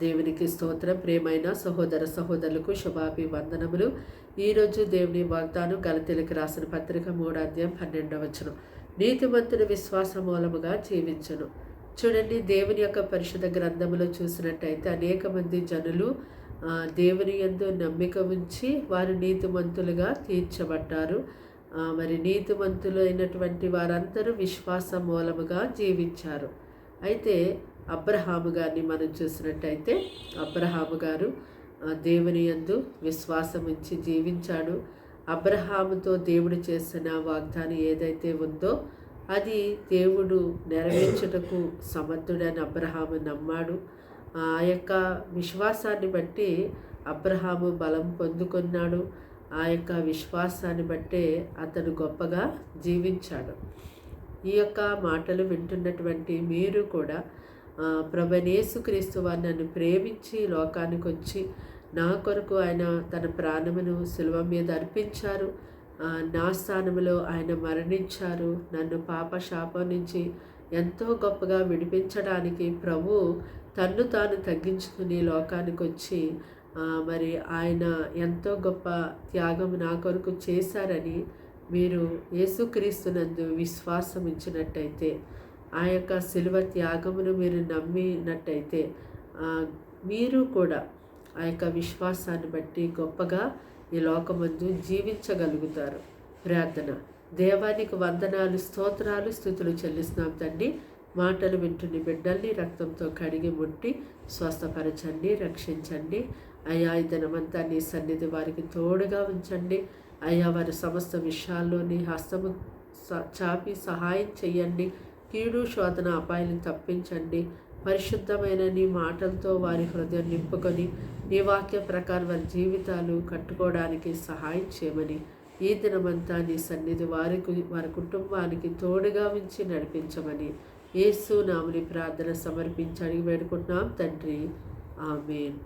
దేవునికి స్తోత్రం. ప్రియమైన సహోదర సహోదరులకు శుభాభివందనములు. ఈరోజు దేవుని వాగ్దానం గలతీయులకు రాసిన పత్రిక 3:12 నీతిమంతుని విశ్వాస మూలముగా జీవించును. చూడండి, దేవుని యొక్క పరిశుద్ధ గ్రంథములో చూసినట్టయితే అనేక మంది జనులు దేవుని యందు నమ్మిక ఉంచి వారు నీతిమంతులుగా తీర్చబడ్డారు. మరి నీతిమంతులైనటువంటి వారందరూ విశ్వాస మూలముగా జీవించారు. అయితే అబ్రహాము గారిని మనం చూసినట్టయితే అబ్రహాము గారు దేవుని యందు విశ్వాసం ఉంచి జీవించాడు. అబ్రహాముతో దేవుడు చేసిన వాగ్దానం ఏదైతే ఉందో అది దేవుడు నెరవేర్చుటకు సమర్థుడని అబ్రహాము నమ్మాడు. ఆ యొక్క విశ్వాసాన్ని బట్టి అబ్రహాము బలం పొందుకున్నాడు. ఆ యొక్క విశ్వాసాన్ని బట్టే అతడు గొప్పగా జీవించాడు. ఈ యొక్క మాటలు వింటున్నటువంటి మీరు కూడా ప్రభువైన యేసుక్రీస్తు వారు నన్ను ప్రేమించి లోకానికి వచ్చి నా కొరకు ఆయన తన ప్రాణమును శిలువ మీద అర్పించారు. నా స్థానంలో ఆయన మరణించారు. నన్ను పాప శాపం నుంచి ఎంతో గొప్పగా విడిపించడానికి ప్రభు తన్ను తాను తగ్గించుకుని లోకానికి వచ్చి మరి ఆయన ఎంతో గొప్ప త్యాగం నా కొరకు చేశారని మీరు యేసుక్రీస్తునందు విశ్వాసం ఉంచినట్టయితే, ఆ యొక్క శిలువ త్యాగమును మీరు నమ్మినట్టయితే మీరు కూడా ఆ యొక్క విశ్వాసాన్ని బట్టి గొప్పగా ఈ లోకమందు జీవించగలుగుతారు. ప్రార్థన. దేవానికి వందనాలు, స్తోత్రాలు, స్తుతులు చెల్లిస్తున్నాం తండ్రి. మాటలు వింటుని బిడ్డల్ని రక్తంతో కడిగి ముట్టి స్వస్థపరచండి, రక్షించండి. అయ్యా, ఈ దినమంతా నీ సన్నిధి వారికి తోడుగా ఉంచండి. అయ్యా, వారి సమస్త విషయాల్లో నీ హస్తము చాపి సహాయం చెయ్యండి. కీడు శోధన అపాయాలను తప్పించండి. పరిశుద్ధమైన నీ మాటలతో వారి హృదయం నింపుకొని నీ వాక్య ప్రకారం వారి జీవితాలు కట్టుకోవడానికి సహాయం చేయమని ఈ దినమంతా నీ సన్నిధి వారి కుటుంబానికి తోడుగా ఉంచి నడిపించమని యేసు నామమున ప్రార్థన సమర్పించి అడిగి వేడుకుంటున్నాం తండ్రి. ఆమేన్.